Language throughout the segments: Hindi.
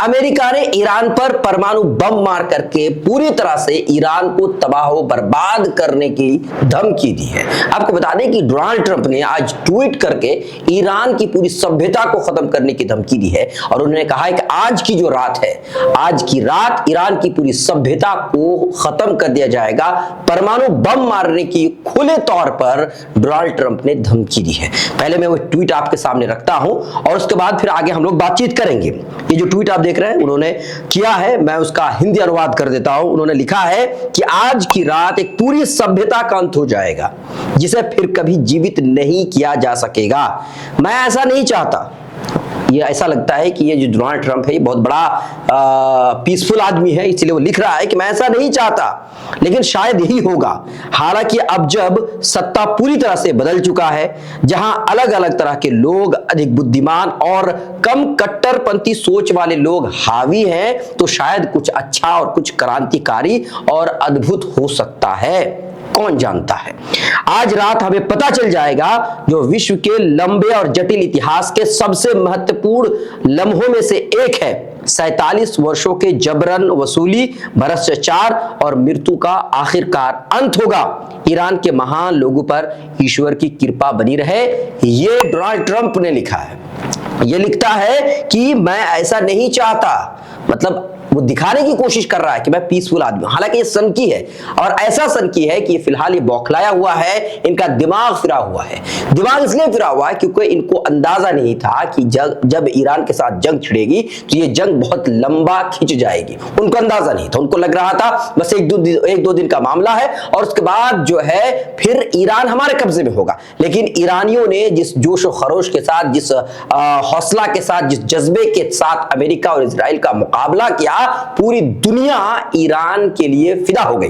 अमेरिका ने ईरान पर परमाणु बम मार करके पूरी तरह से ईरान को तबाह बर्बाद करने की धमकी दी है। आपको बता दें कि डोनाल्ड ट्रंप ने आज ट्वीट करके ईरान की पूरी सभ्यता को खत्म करने की धमकी दी है और उन्होंने कहा है कि आज की जो रात है, आज की रात ईरान की पूरी सभ्यता को खत्म कर दिया जाएगा। परमाणु बम मारने की खुले तौर पर डोनाल्ड ट्रंप ने धमकी दी है। पहले मैं वो ट्वीट आपके सामने रखता हूं और उसके बाद फिर आगे हम लोग बातचीत करेंगे। ये जो ट्वीट आप देख रहे हैं उन्होंने किया है, मैं उसका हिंदी अनुवाद कर देता हूं। उन्होंने लिखा है कि आज की रात एक पूरी सभ्यता का अंत हो जाएगा जिसे फिर कभी जीवित नहीं किया जा सकेगा। मैं ऐसा नहीं चाहता। ये ऐसा लगता है कि ये जो डोनाल्ड ट्रंप है ये बहुत बड़ा पीसफुल आदमी है, इसलिए वो लिख रहा है कि मैं ऐसा नहीं चाहता, लेकिन शायद यही होगा। हालांकि अब जब सत्ता पूरी तरह से बदल चुका है, जहां अलग अलग तरह के लोग, अधिक बुद्धिमान और कम कट्टरपंथी सोच वाले लोग हावी हैं, तो शायद कुछ अच्छा और कुछ क्रांतिकारी और अद्भुत हो सकता है। कौन जानता है। आज रात हमें पता चल जाएगा जो विश्व के लंबे और जटिल इतिहास के सबसे महत्वपूर्ण लम्हों में से एक है। 47 वर्षों के जबरन वसूली, भ्रष्टाचार और मृत्यु का आखिरकार अंत होगा। ईरान के महान लोगों पर ईश्वर की कृपा बनी रहे। ये डोनाल्ड ट्रंप ने लिखा है। ये लिखता है कि मैं ऐसा नहीं चाहता, मतलब वो दिखाने की कोशिश कर रहा है कि मैं पीसफुल आदमी हूं। हालांकि ये सनकी है और ऐसा सनकी है कि फिलहाल ये बौखलाया हुआ है, इनका दिमाग फिरा हुआ है। दिमाग इसलिए फिरा हुआ है क्योंकि इनको अंदाजा नहीं था कि जब ईरान के साथ जंग छिड़ेगी तो ये जंग बहुत लंबा खिंच जाएगी। उनको अंदाजा नहीं था। उनको लग रहा था बस एक दो दिन का मामला है और उसके बाद जो है फिर ईरान हमारे कब्जे में होगा। लेकिन ईरानियों ने जिस जोश और खरोश के साथ, जिस हौसला के साथ, जिस जज्बे के साथ अमेरिका और इजराइल का मुकाबला किया, पूरी दुनिया ईरान के लिए फिदा हो गई।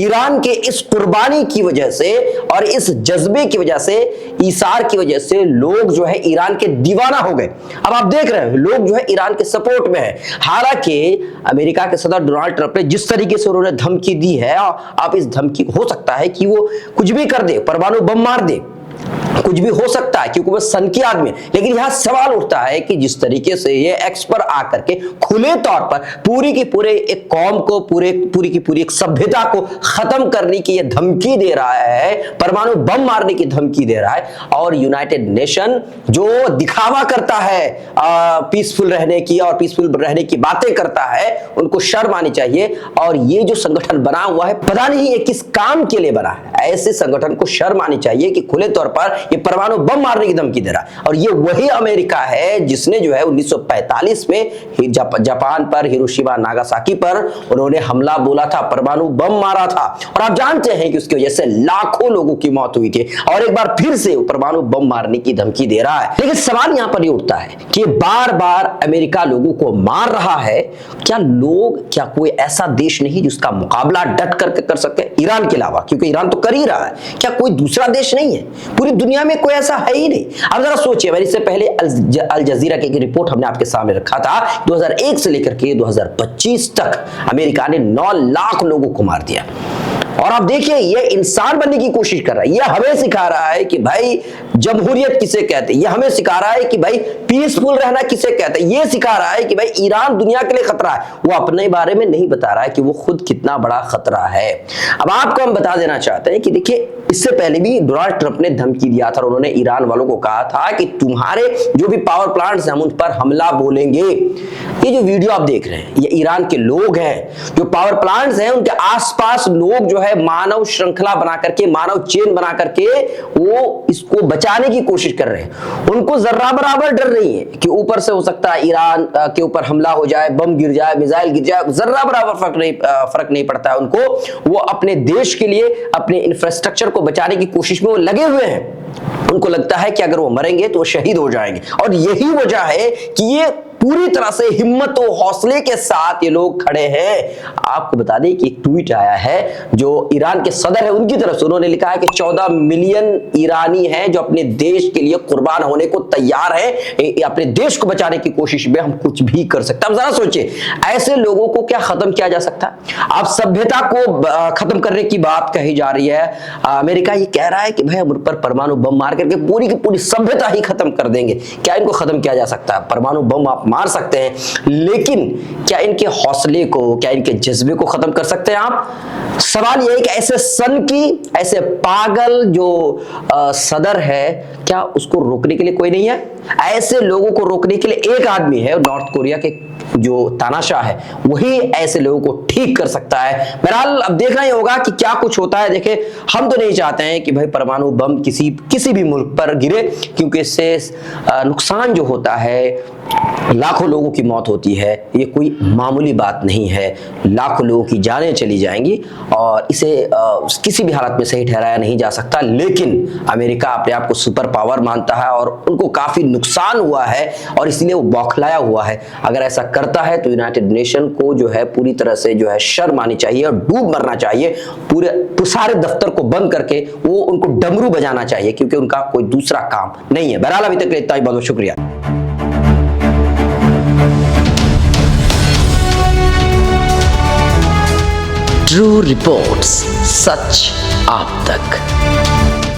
ईरान के इस कुर्बानी की वजह से और इस जज्बे की वजह से, ईसार की वजह से लोग जो है ईरान के दीवाना हो गए। अब आप देख रहे हैं लोग जो है ईरान के सपोर्ट में है। हालांकि अमेरिका के सदर डोनाल्ड ट्रंप ने जिस तरीके से उन्होंने धमकी दी है, आप इस धमकी हो सकता है कि वो कुछ भी कर दे, परमाणु बम मार दे, कुछ भी हो सकता है क्योंकि वो सनकी आदमी है। लेकिन यहां सवाल उठता है कि जिस तरीके से ये एक्स पर आकर के खुले तौर पर पूरी की पूरे एक कौम को, पूरी की पूरी एक सभ्यता को खत्म करने की ये धमकी दे रहा है, परमाणु बम मारने की धमकी दे रहा है, और यूनाइटेड नेशन जो दिखावा करता है पीसफुल रहने की और पीसफुल रहने की बातें करता है, उनको शर्म आनी चाहिए। और ये जो संगठन बना हुआ है, पता नहीं ये किस काम के लिए बना है। ऐसे संगठन को शर्म आनी चाहिए कि खुले तौर पर ये परमाणु बम मारने की धमकी दे रहा है। और ये वही अमेरिका है जिसने जो है 1945 में जापान पर, हिरोशिमा नागासाकी पर उन्होंने हमला बोला था, परमाणु बम मारा था। और आप जानते हैं कि उसकी वजह से लाखों लोगों की मौत हुई थी और एक बार फिर से परमाणु बम मारने की धमकी दे रहा है। लेकिन सवाल यहां पर ये उठता है कि बार बार अमेरिका लोगों को मार रहा है, क्या कोई ऐसा देश नहीं जिसका मुकाबला डट करके कर सके ईरान के अलावा? क्योंकि ईरान तो कर ही रहा है। क्या कोई दूसरा देश नहीं है? पूरी दुनिया में कोई ऐसा है ही नहीं। अब जरा सोचिए, मैंने इससे पहले अल जजीरा की एक रिपोर्ट हमने आपके सामने रखा था। 2001 से लेकर के 2025 तक अमेरिका ने 9 लाख लोगों को मार दिया। और आप देखिए ये इंसान बनने की कोशिश कर रहा है। ये हमें सिखा रहा है कि भाई जमहूरियत किसे कहते हैं। ये हमें सिखा रहा है कि भाई पीसफुल रहना किसे कहते हैं। ये सिखा रहा है कि भाई ईरान दुनिया के लिए खतरा है। वो अपने बारे में नहीं बता रहा है कि वो खुद कितना बड़ा खतरा है। अब आपको हम बता देना चाहते हैं कि देखिए, इससे पहले भी डोनाल्ड ट्रंप ने धमकी दिया था और उन्होंने ईरान वालों को कहा था कि तुम्हारे जो भी पावर प्लांट्स हैं हम उन पर हमला बोलेंगे। ये जो वीडियो आप देख रहे हैं, ये ईरान के लोग हैं, जो पावर प्लांट्स हैं उनके आसपास लोग जो है मानव श्रृंखला बना करके, मानव चेन बना करके वो इसको बचाने की कोशिश कर रहे हैं। उनको जर्रा बराबर डर नहीं है कि ऊपर से हो सकता है ईरान के ऊपर हमला हो जाए, बम गिर जाए, मिसाइल गिर जाए, जर्रा बराबर फर्क नहीं पड़ता है उनको। वो अपने देश के लिए, अपने इंफ्रास्ट्रक्चर को बचाने की कोशिश में वो लगे हुए हैं। उनको लगता है कि अगर वो मरेंगे तो वो शहीद हो जाएंगे। और यही वजह है कि ये पूरी तरह से हिम्मत और हौसले के साथ ये लोग खड़े हैं। आपको बता दें कि एक ट्वीट आया है जो ईरान के सदर है उनकी तरफ से। उन्होंने लिखा है कि 14 मिलियन ईरानी हैं जो अपने देश के लिए कुर्बान होने को तैयार हैं। अपने देश को बचाने की कोशिश में हम कुछ भी कर सकते हैं। अब जरा सोचिए, ऐसे लोगों को क्या खत्म किया जा सकता है? आप सभ्यता को खत्म करने की बात कही जा रही है। अमेरिका ये कह रहा है कि भाई हम उन पर परमाणु बम मार करके पूरी की पूरी सभ्यता ही खत्म कर देंगे। क्या इनको खत्म किया जा सकता है? परमाणु बम आप मार सकते हैं, लेकिन क्या इनके हौसले को, क्या इनके जज्बे को खत्म कर सकते हैं आप? सवाल यह है कि ऐसे सन की, ऐसे पागल जो सदर है, क्या उसको रोकने के लिए कोई नहीं है? ऐसे लोगों को रोकने के लिए एक आदमी है, नॉर्थ कोरिया के जो तानाशाह है, वही ऐसे लोगों को ठीक कर सकता है। बहरहाल अब देखना ही होगा कि क्या कुछ होता है। देखें, हम तो नहीं चाहते हैं कि भाई परमाणु बम किसी भी मुल्क पर गिरे, क्योंकि इससे नुकसान जो होता है, लाखों लोगों की मौत होती है, ये कोई मामूली बात नहीं है। लाखों लोगों की जानें चली जाएंगी और इसे किसी भी हालत में सही ठहराया नहीं जा सकता। लेकिन अमेरिका अपने आप को सुपर पावर मानता है और उनको काफी नुकसान हुआ है और इसलिए वो बौखलाया हुआ है। अगर ऐसा करता है तो यूनाइटेड नेशन को जो है पूरी तरह से जो है शर्म आनी चाहिए और डूब मरना चाहिए। पूरे सारे दफ्तर को बंद करके वो उनको डमरू बजाना चाहिए, क्योंकि उनका कोई दूसरा काम नहीं है। बहरहाल अभी तक इतना ही, बहुत बहुत शुक्रिया। ट्रू रिपोर्ट्स, सच आप तक।